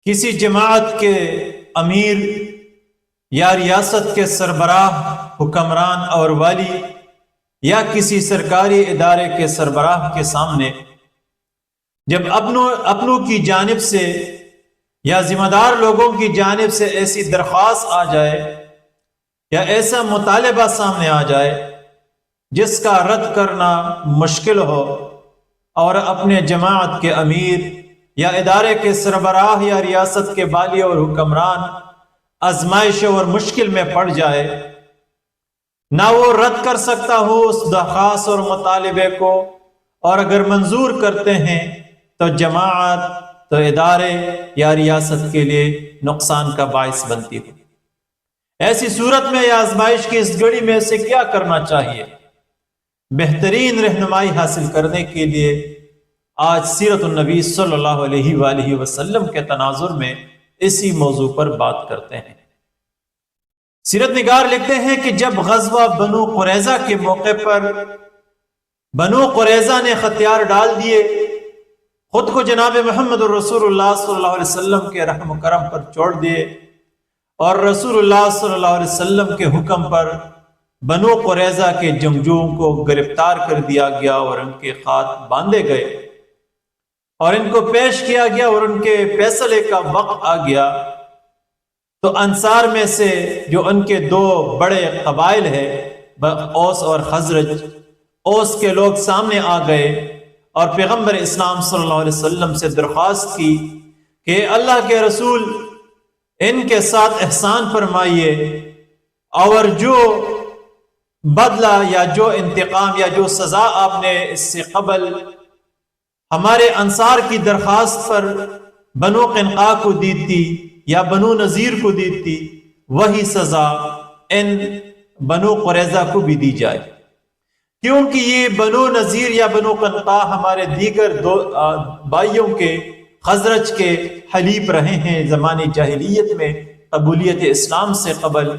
کسی جماعت کے امیر یا ریاست کے سربراہ، حکمران اور والی یا کسی سرکاری ادارے کے سربراہ کے سامنے جب اپنوں کی جانب سے یا ذمہ دار لوگوں کی جانب سے ایسی درخواست آ جائے یا ایسا مطالبہ سامنے آ جائے جس کا رد کرنا مشکل ہو، اور اپنے جماعت کے امیر یا ادارے کے سربراہ یا ریاست کے والی اور حکمران آزمائش اور مشکل میں پڑ جائے، نہ وہ رد کر سکتا ہو اس درخواست اور مطالبے کو، اور اگر منظور کرتے ہیں تو جماعت، تو ادارے یا ریاست کے لیے نقصان کا باعث بنتی ہو۔ ایسی صورت میں یا آزمائش کی اس گھڑی میں سے کیا کرنا چاہیے؟ بہترین رہنمائی حاصل کرنے کے لیے آج سیرت النبی صلی اللہ علیہ وآلہ وسلم کے تناظر میں اسی موضوع پر بات کرتے ہیں۔ سیرت نگار لکھتے ہیں کہ جب غزوہ بنو قریظہ کے موقع پر بنو قریظہ نے ہتھیار ڈال دیے، خود کو جناب محمد رسول اللہ صلی اللہ علیہ وسلم کے رحم و کرم پر چھوڑ دیے، اور رسول اللہ صلی اللہ علیہ وسلم کے حکم پر بنو قریظہ کے جنگجوؤں کو گرفتار کر دیا گیا اور ان کے ہاتھ باندھے گئے اور ان کو پیش کیا گیا اور ان کے فیصلے کا وقت آ گیا، تو انصار میں سے جو ان کے دو بڑے قبائل ہیں، اوس اور خزرج، اوس کے لوگ سامنے آ گئے اور پیغمبر اسلام صلی اللہ علیہ وسلم سے درخواست کی کہ اللہ کے رسول ان کے ساتھ احسان فرمائیے، اور جو بدلہ یا جو انتقام یا جو سزا آپ نے اس سے قبل ہمارے انصار کی درخواست پر بنو قنقاع کو دی تھی یا بنو نذیر کو دی تھی، وہی سزا ان بنو قریظہ کو بھی دی جائے، کیونکہ یہ بنو نذیر یا بنو قنقاع ہمارے دیگر دو بھائیوں کے، خزرج کے حلیف رہے ہیں زمانے جاہلیت میں قبولیت اسلام سے قبل،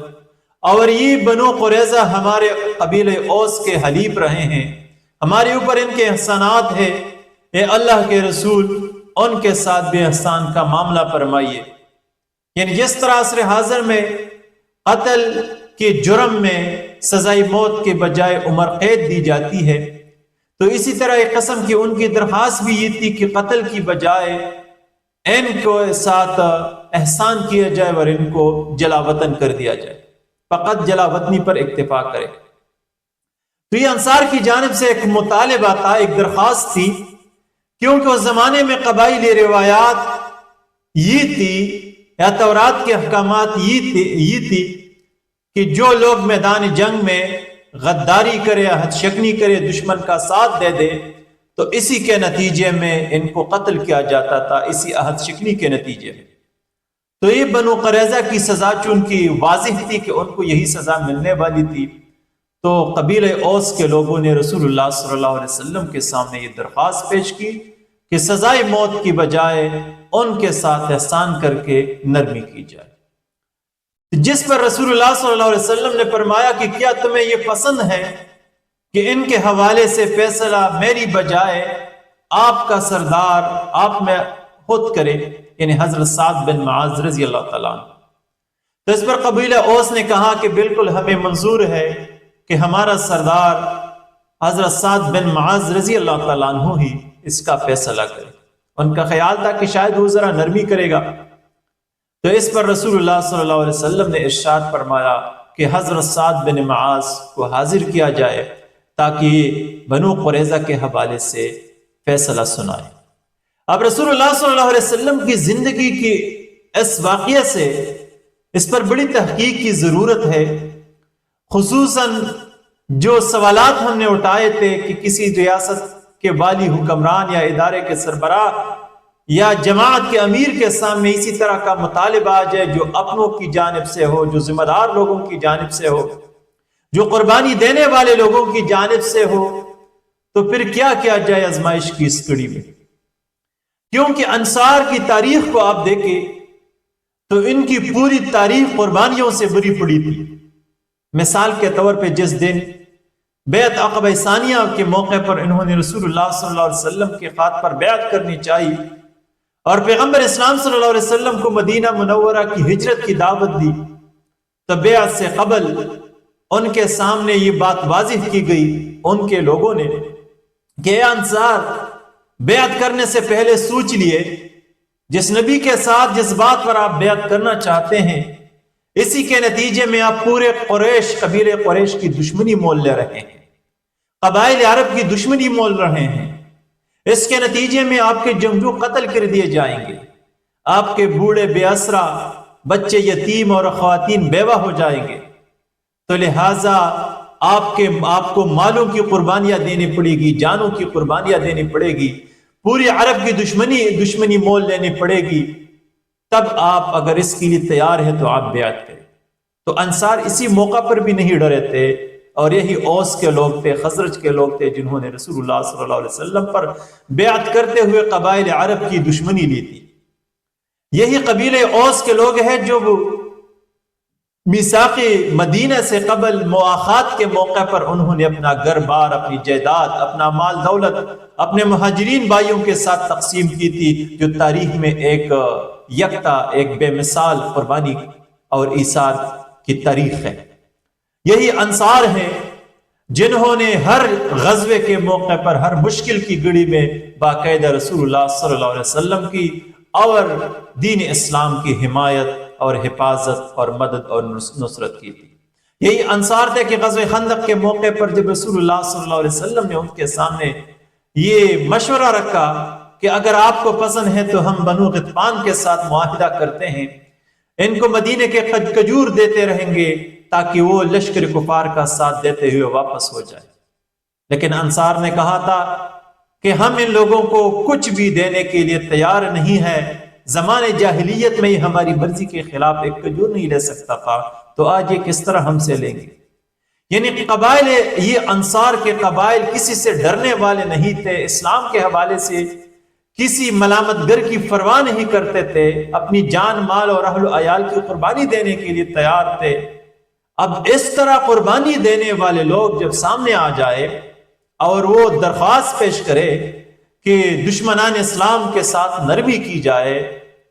اور یہ بنو قریظہ ہمارے قبیلہ اوس کے حلیف رہے ہیں، ہمارے اوپر ان کے احسانات ہیں، اے اللہ کے رسول ان کے ساتھ بھی احسان کا معاملہ فرمائیے۔ یعنی جس طرح عصر حاضر میں قتل کے جرم میں سزائے موت کے بجائے عمر قید دی جاتی ہے، تو اسی طرح ایک قسم کی ان کی درخواست بھی یہ تھی کہ قتل کی بجائے ان کو ساتھ احسان کیا جائے اور ان کو جلا وطن کر دیا جائے، فقط جلا وطنی پر اکتفا کرے۔ تو یہ انصار کی جانب سے ایک مطالبہ تھا، ایک درخواست تھی، کیونکہ اس زمانے میں قبائلی روایات یہ تھی یا تورات کے احکامات یہ تھی کہ جو لوگ میدان جنگ میں غداری کرے، عہد شکنی کرے، دشمن کا ساتھ دے دے، تو اسی کے نتیجے میں ان کو قتل کیا جاتا تھا، اسی عہد شکنی کے نتیجے میں۔ تو یہ بنو قریظہ کی سزا چونکہ واضح تھی کہ ان کو یہی سزا ملنے والی تھی، تو قبیلہ اوس کے لوگوں نے رسول اللہ صلی اللہ علیہ وسلم کے سامنے یہ درخواست پیش کی کہ سزائے موت کی بجائے ان کے ساتھ احسان کر کے نرمی کی جائے، جس پر رسول اللہ صلی اللہ علیہ وسلم نے فرمایا کہ کیا تمہیں یہ پسند ہے کہ ان کے حوالے سے فیصلہ میری بجائے آپ کا سردار آپ میں خود کرے، یعنی حضرت سعد بن معاذ رضی اللہ تعالیٰ عنہ۔ تو اس پر قبیلہ اوس نے کہا کہ بالکل ہمیں منظور ہے کہ ہمارا سردار حضرت سعد بن معاذ رضی اللہ تعالیٰ عنہ ہی اس کا فیصلہ کرے۔ ان کا خیال تھا کہ شاید وہ ذرا نرمی کرے گا، تو اس پر رسول اللہ صلی اللہ علیہ وسلم نے ارشاد فرمایا کہ حضرت سعد بن معاذ کو حاضر کیا جائے تاکہ بنو قریظہ کے حوالے سے فیصلہ سنائے۔ اب رسول اللہ صلی اللہ علیہ وسلم کی زندگی کی اس واقعے سے اس پر بڑی تحقیق کی ضرورت ہے، خصوصاً جو سوالات ہم نے اٹھائے تھے کہ کسی ریاست کے والی، حکمران یا ادارے کے سربراہ یا جماعت کے امیر کے سامنے اسی طرح کا مطالبہ آ جائے جو اپنوں کی جانب سے ہو، جو ذمہ دار لوگوں کی جانب سے ہو، جو قربانی دینے والے لوگوں کی جانب سے ہو، تو پھر کیا کیا جائے آزمائش کی اس کڑی میں؟ کیونکہ انصار کی تاریخ کو آپ دیکھیں تو ان کی پوری تاریخ قربانیوں سے بری پڑی تھی۔ مثال کے طور پہ جس دن بیعت عقبہ ثانیہ کے موقع پر انہوں نے رسول اللہ صلی اللہ علیہ وسلم کے ہاتھ پر بیعت کرنی چاہی، اور پیغمبر اسلام صلی اللہ علیہ وسلم کو مدینہ منورہ کی ہجرت کی دعوت دی، تو بیعت سے قبل ان کے سامنے یہ بات واضح کی گئی ان کے لوگوں نے کہ اے انصار، بیعت کرنے سے پہلے سوچ لیے جس نبی کے ساتھ جس بات پر آپ بیعت کرنا چاہتے ہیں، اسی کے نتیجے میں آپ پورے قریش، قبیلے قریش کی دشمنی مول لے رہے ہیں، قبائل عرب کی دشمنی مول رہے ہیں، اس کے نتیجے میں آپ کے جنگجو قتل کر دیے جائیں گے، آپ کے بوڑھے بے اسرا، بچے یتیم اور خواتین بیوہ ہو جائیں گے، تو لہٰذا آپ کو مالوں کی قربانیاں دینی پڑے گی، جانوں کی قربانیاں دینی پڑے گی، پوری عرب کی دشمنی مول لینی پڑے گی، تب آپ اگر اس کے لیے تیار ہیں تو آپ بیعت کریں۔ تو انصار اسی موقع پر بھی نہیں ڈرے تھے، اور یہی اوس کے لوگ تھے، خزرج کے لوگ تھے جنہوں نے رسول اللہ صلی اللہ علیہ وسلم پر بیعت کرتے ہوئے قبائل عرب کی دشمنی لی تھی۔ یہی قبیلے اوس کے لوگ ہیں جو میثاق مدینہ سے قبل مواخات کے موقع پر انہوں نے اپنا گھر بار، اپنی جائیداد، اپنا مال دولت اپنے مہاجرین بھائیوں کے ساتھ تقسیم کی تھی، جو تاریخ میں ایک یکتا، ایک بے مثال قربانی اور ایثار کی تاریخ ہے۔ یہی انصار ہیں جنہوں نے ہر غزوے کے موقع پر، ہر مشکل کی گھڑی میں باقاعدہ رسول اللہ صلی اللہ علیہ وسلم کی اور دین اسلام کی حمایت اور حفاظت اور مدد اور نصرت کی تھی۔ یہی انصار تھے کہ غزوہ خندق کے موقع پر جب رسول اللہ صلی اللہ علیہ وسلم نے ان کے سامنے یہ مشورہ رکھا کہ اگر آپ کو پسند ہے تو ہم بنو غطفان کے ساتھ معاہدہ کرتے ہیں، ان کو مدینے کے کھجور دیتے رہیں گے تاکہ وہ لشکر کفار کا ساتھ دیتے ہوئے واپس ہو جائے، لیکن انصار نے کہا تھا کہ ہم ان لوگوں کو کچھ بھی دینے کے لیے تیار نہیں ہے، زمانے جاہلیت میں ہی ہماری مرضی کے خلاف ایک کھجور نہیں لے سکتا تھا، تو آج یہ کس طرح ہم سے لیں گے؟ یعنی قبائل، یہ انصار کے قبائل کسی سے ڈرنے والے نہیں تھے، اسلام کے حوالے سے کسی ملامت گر کی پرواہ نہیں کرتے تھے، اپنی جان مال اور اہل و عیال کی قربانی دینے کے لیے تیار تھے۔ اب اس طرح قربانی دینے والے لوگ جب سامنے آ جائے اور وہ درخواست پیش کرے کہ دشمنان اسلام کے ساتھ نرمی کی جائے،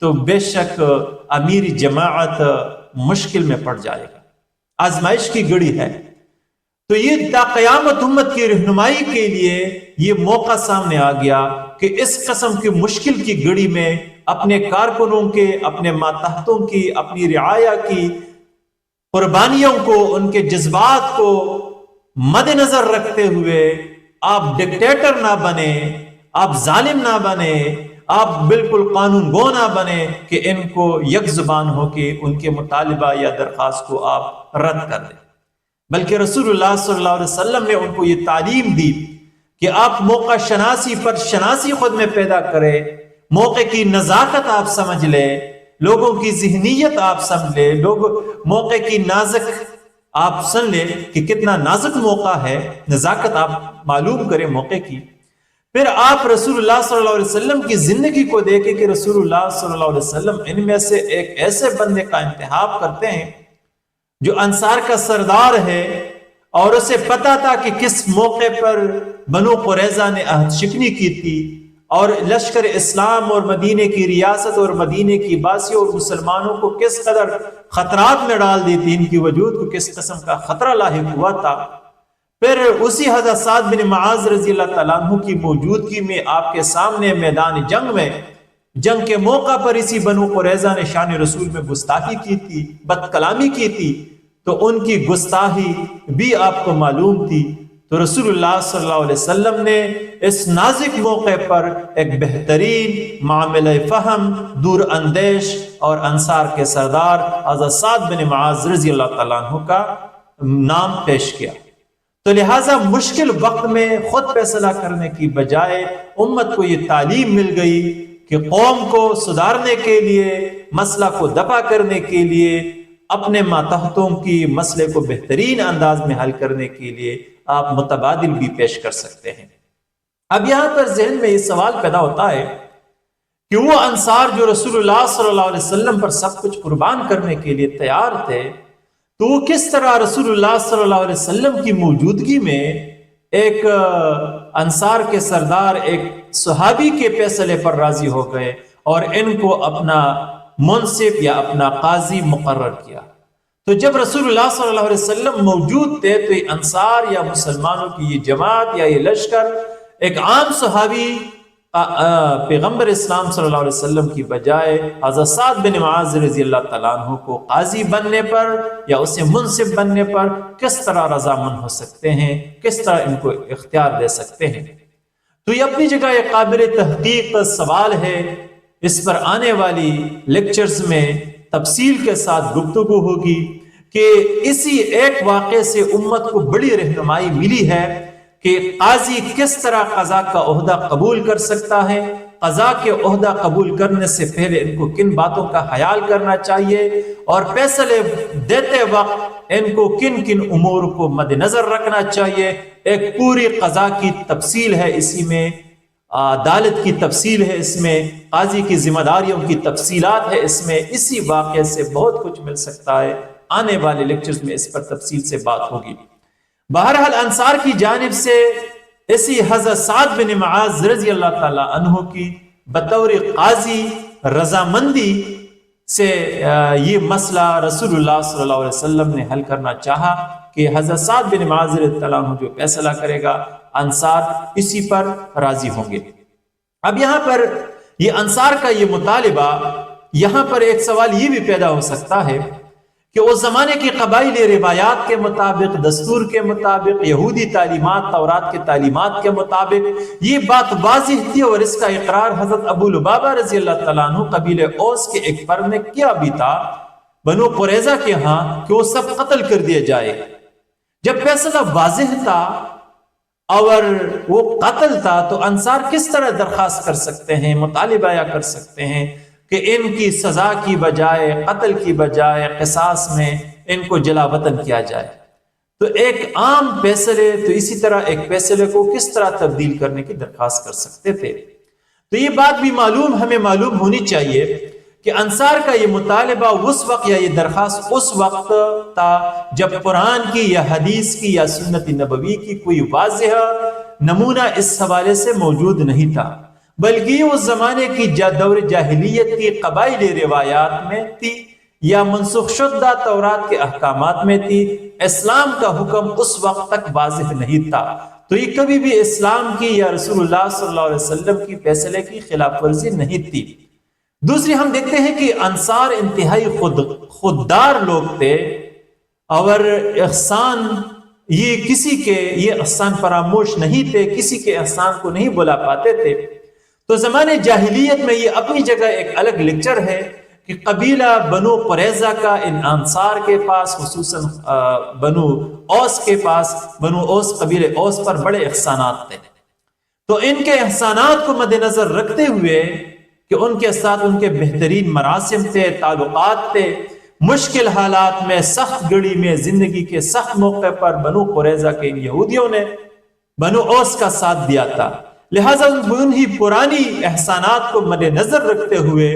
تو بے شک امیر جماعت مشکل میں پڑ جائے گا، آزمائش کی گھڑی ہے۔ تو یہ تا قیامت امت کی رہنمائی کے لیے یہ موقع سامنے آ گیا کہ اس قسم کی مشکل کی گھڑی میں اپنے کارکنوں کے، اپنے ماتحتوں کی، اپنی رعایا کی قربانیوں کو، ان کے جذبات کو مد نظر رکھتے ہوئے آپ ڈکٹیٹر نہ بنے، آپ ظالم نہ بنے، آپ بالکل قانون گو نہ بنے کہ ان کو یک زبان ہو کے ان کے مطالبہ یا درخواست کو آپ رد کر دیں، بلکہ رسول اللہ صلی اللہ علیہ وسلم نے ان کو یہ تعلیم دی کہ آپ موقع شناسی پر شناسی خود میں پیدا کرے، موقع کی نزاکت آپ سمجھ لے، لوگوں کی ذہنیت آپ سمجھ لے، موقع کی نازک آپ سن لے کہ کتنا نازک موقع ہے، نزاکت آپ معلوم کریں موقع کی، پھر آپ رسول اللہ صلی اللہ علیہ وسلم کی زندگی کو دیکھیں کہ رسول اللہ صلی اللہ علیہ وسلم ان میں سے ایک ایسے بندے کا انتخاب کرتے ہیں جو انصار کا سردار ہے، اور اسے پتا تھا کہ کس موقع پر بنو قریظہ نے عہد شکنی کی تھی اور لشکر اسلام اور مدینے کی ریاست اور مدینے کی باسیوں اور مسلمانوں کو کس قدر خطرات میں ڈال دی تھی، ان کی وجود کو کس قسم کا خطرہ لاحق ہوا تھا۔ پھر اسی حضرت سعد بن معاذ رضی اللہ تعالیٰ عنہ کی موجودگی میں آپ کے سامنے میدان جنگ میں، جنگ کے موقع پر اسی بنو قریظہ نے شان رسول میں گستاخی کی تھی، بد کلامی کی تھی، تو ان کی گستاخی بھی آپ کو معلوم تھی۔ تو رسول اللہ صلی اللہ علیہ وسلم نے اس نازک موقع پر ایک بہترین معاملہ فہم، دور اندیش اور انصار کے سردار حضرت سعد بن معاذ رضی اللہ تعالیٰ عنہ کا نام پیش کیا۔ تو لہٰذا مشکل وقت میں خود فیصلہ کرنے کی بجائے امت کو یہ تعلیم مل گئی کہ قوم کو سدھارنے کے لیے، مسئلہ کو دفع کرنے کے لیے، اپنے ماتحتوں کی مسئلے کو بہترین انداز میں حل کرنے کے لیے آپ متبادل بھی پیش کر سکتے ہیں۔ اب یہاں پر ذہن میں یہ سوال پیدا ہوتا ہے کہ وہ انصار جو رسول اللہ صلی اللہ علیہ وسلم پر سب کچھ قربان کرنے کے لیے تیار تھے، تو وہ کس طرح رسول اللہ صلی اللہ علیہ وسلم کی موجودگی میں ایک انصار کے سردار، ایک صحابی کے فیصلے پر راضی ہو گئے اور ان کو اپنا منصف یا اپنا قاضی مقرر کیا۔ تو جب رسول اللہ صلی اللہ علیہ وسلم موجود تھے تو یہ انصار یا مسلمانوں کی یہ جماعت یا یہ لشکر ایک عام صحابی پیغمبر اسلام صلی اللہ علیہ وسلم کی بجائے حضرت سعد بن معاذ رضی اللہ تعالیٰ عنہ کو قاضی بننے پر یا اسے منصف بننے پر کس طرح رضامند ہو سکتے ہیں، کس طرح ان کو اختیار دے سکتے ہیں؟ تو یہ اپنی جگہ ایک قابل تحقیق سوال ہے، اس پر آنے والی لیکچرز میں تفصیل کے ساتھ گفتگو ہوگی کہ اسی ایک واقعے سے امت کو بڑی رہنمائی ملی ہے کہ قاضی کس طرح قضا کا عہدہ قبول کر سکتا ہے، قضا کے عہدہ قبول کرنے سے پہلے ان کو کن باتوں کا خیال کرنا چاہیے، اور فیصلے دیتے وقت ان کو کن کن امور کو مد نظر رکھنا چاہیے۔ ایک پوری قضا کی تفصیل ہے اسی میں، عدالت کی تفصیل ہے اس میں، قاضی کی ذمہ داریوں کی تفصیلات ہے اس میں۔ اسی واقعے سے بہت کچھ مل سکتا ہے، آنے والے لیکچرز میں اس پر تفصیل سے بات ہوگی۔ بہرحال انصار کی جانب سے اسی حضرت سعد بن معاذ رضی اللہ تعالی عنہ کی بطور قاضی رضامندی سے یہ مسئلہ رسول اللہ صلی اللہ علیہ وسلم نے حل کرنا چاہا کہ حضرت سعد بن معاذ رضی اللہ عنہ جو فیصلہ کرے گا انصار اسی پر راضی ہوں گے۔ اب یہاں پر یہ انصار کا یہ مطالبہ، یہاں پر ایک سوال یہ بھی پیدا ہو سکتا ہے کہ اس زمانے کی قبائلی روایات کے مطابق، دستور کے مطابق، یہودی تعلیمات، تورات کے تعلیمات کے مطابق یہ بات واضح تھی، اور اس کا اقرار حضرت ابو لبابہ رضی اللہ تعالیٰ عنہ قبیلہ اوس کے ایک فرد نے کیا بھی تھا بنو قریظہ کے ہاں کہ وہ سب قتل کر دیا جائے۔ جب فیصلہ واضح تھا اور وہ قتل تھا تو انصار کس طرح درخواست کر سکتے ہیں، مطالبہ یا کر سکتے ہیں کہ ان کی سزا کی بجائے، قتل کی بجائے قصاص میں ان کو جلا وطن کیا جائے؟ تو ایک عام فیصلے، تو اسی طرح ایک فیصلے کو کس طرح تبدیل کرنے کی درخواست کر سکتے تھے؟ تو یہ بات بھی ہمیں معلوم ہونی چاہیے کہ انصار کا یہ مطالبہ اس وقت یا یہ درخواست اس وقت تھا جب قرآن کی یا حدیث کی یا سنت نبوی کی کوئی واضح نمونہ اس حوالے سے موجود نہیں تھا، بلکہ اس زمانے کی دور جاہلیت کی قبائلی روایات میں تھی یا منسوخ شدہ تورات کے احکامات میں تھی۔ اسلام کا حکم اس وقت تک واضح نہیں تھا، تو یہ کبھی بھی اسلام کی یا رسول اللہ صلی اللہ علیہ وسلم کی فیصلے کی خلاف ورزی نہیں تھی۔ دوسری ہم دیکھتے ہیں کہ انصار انتہائی خوددار لوگ تھے، اور احسان یہ احسان فراموش نہیں تھے، کسی کے احسان کو نہیں بھلا پاتے تھے۔ تو زمانے جاہلیت میں یہ اپنی جگہ ایک الگ لیکچر ہے کہ قبیلہ بنو قریظہ کا ان انصار کے پاس، خصوصاً بنو اوس کے پاس، بنو اوس قبیلہ اوس پر بڑے احسانات تھے۔ تو ان کے احسانات کو مد نظر رکھتے ہوئے کہ ان کے ساتھ ان کے بہترین مراسم تھے، تعلقات تھے، مشکل حالات میں، سخت گھڑی میں، زندگی کے سخت موقع پر بنو قریظہ کے ان یہودیوں نے بنو اوس کا ساتھ دیا تھا، لہٰذا انہی پرانی احسانات کو مد نظر رکھتے ہوئے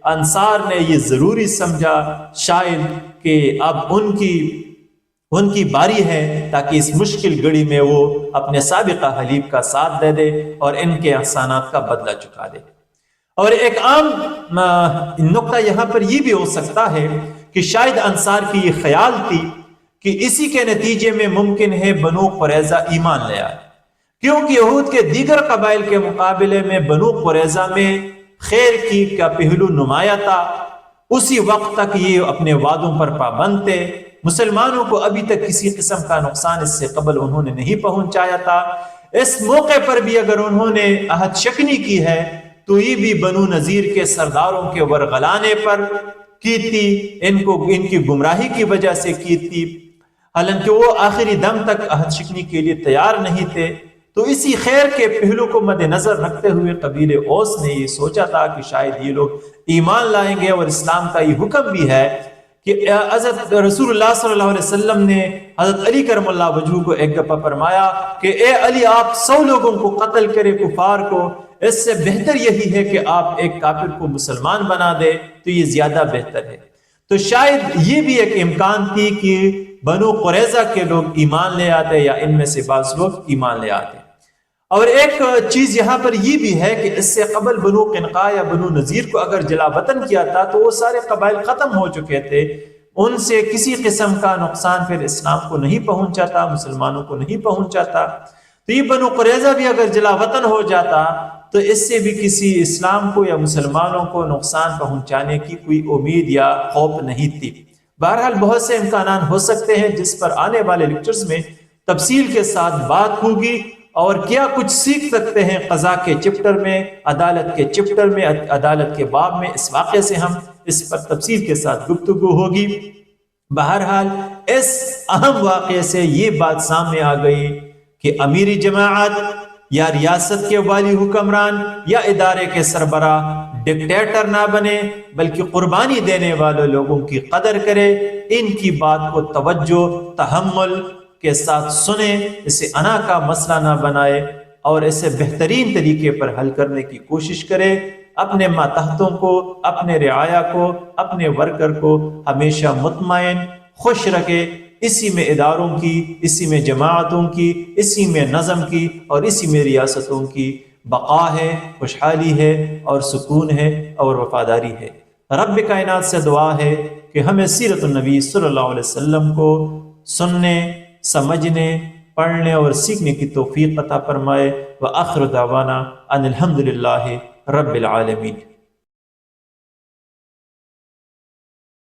انصار نے یہ ضروری سمجھا شاید کہ اب ان کی باری ہے تاکہ اس مشکل گھڑی میں وہ اپنے سابقہ حلیف کا ساتھ دے دے اور ان کے احسانات کا بدلہ چکا دے۔ اور ایک عام نقطہ یہاں پر یہ بھی ہو سکتا ہے کہ شاید انصار کی یہ خیال تھی کہ اسی کے نتیجے میں ممکن ہے بنو قریظہ ایمان لے آئے، کیونکہ یہود کے دیگر قبائل کے مقابلے میں بنو قریظہ میں خیر کی کا پہلو نمایاں تھا۔ اسی وقت تک یہ اپنے وعدوں پر پابند تھے، مسلمانوں کو ابھی تک کسی قسم کا نقصان اس سے قبل انہوں نے نہیں پہنچایا تھا۔ اس موقع پر بھی اگر انہوں نے عہد شکنی کی ہے تو یہ بھی بنو نذیر کے سرداروں کے ورغلانے پر کی تھی، ان کی گمراہی کی وجہ سے کی تھی، حالانکہ وہ آخری دم تک عہد شکنی کے لیے تیار نہیں تھے۔ تو اسی خیر کے پہلو کو مد نظر رکھتے ہوئے قبیلہ اوس نے یہ سوچا تھا کہ شاید یہ لوگ ایمان لائیں گے، اور اسلام کا یہ حکم بھی ہے کہ حضرت رسول اللہ صلی اللہ علیہ وسلم نے حضرت علی کرم اللہ وجہہ کو ایک دفعہ فرمایا کہ اے علی، آپ 100 لوگوں کو قتل کرے، کفار کو، اس سے بہتر یہی ہے کہ آپ ایک کافر کو مسلمان بنا دے، تو یہ زیادہ بہتر ہے۔ تو شاید یہ بھی ایک امکان تھی کہ بنو قریظہ کے لوگ ایمان لے آتے یا ان میں سے بعض لوگ ایمان لے آتے۔ اور ایک چیز یہاں پر یہ بھی ہے کہ اس سے قبل بنو قینقاع یا بنو نذیر کو اگر جلا وطن کیا تھا تو وہ سارے قبائل ختم ہو چکے تھے، ان سے کسی قسم کا نقصان پھر اسلام کو نہیں پہنچا تھا، مسلمانوں کو نہیں پہنچا تھا۔ تو یہ بنو قریظہ بھی اگر جلا وطن ہو جاتا تو اس سے بھی کسی اسلام کو یا مسلمانوں کو نقصان پہنچانے کی کوئی امید یا خوف نہیں تھی۔ بہرحال بہت سے امکانات ہو سکتے ہیں جس پر آنے والے لیکچرز میں تفصیل کے ساتھ بات ہوگی، اور کیا کچھ سیکھ سکتے ہیں قضاء کے چپٹر میں، عدالت کے چپٹر میں، عدالت کے باب میں، اس واقعے سے ہم اس پر تفصیل کے ساتھ گفتگو ہوگی۔ بہرحال اس اہم واقعے سے یہ بات سامنے آ گئی کہ امیری جماعت یا ریاست کے والی حکمران یا ادارے کے سربراہ ڈکٹیٹر نہ بنے، بلکہ قربانی دینے والے لوگوں کی قدر کرے، ان کی بات کو توجہ تحمل کے ساتھ سنیں، اسے انا کا مسئلہ نہ بنائے اور اسے بہترین طریقے پر حل کرنے کی کوشش کرے۔ اپنے ماتحتوں کو، اپنے رعایا کو، اپنے ورکر کو ہمیشہ مطمئن خوش رکھے۔ اسی میں اداروں کی، اسی میں جماعتوں کی، اسی میں نظم کی اور اسی میں ریاستوں کی بقا ہے، خوشحالی ہے اور سکون ہے اور وفاداری ہے۔ رب کائنات سے دعا ہے کہ ہمیں سیرت النبی صلی اللہ علیہ وسلم کو سننے، سمجھنے، پڑھنے اور سیکھنے کی توفیق عطا فرمائے۔ وآخر دعوانا ان الحمد للہ رب العالمین۔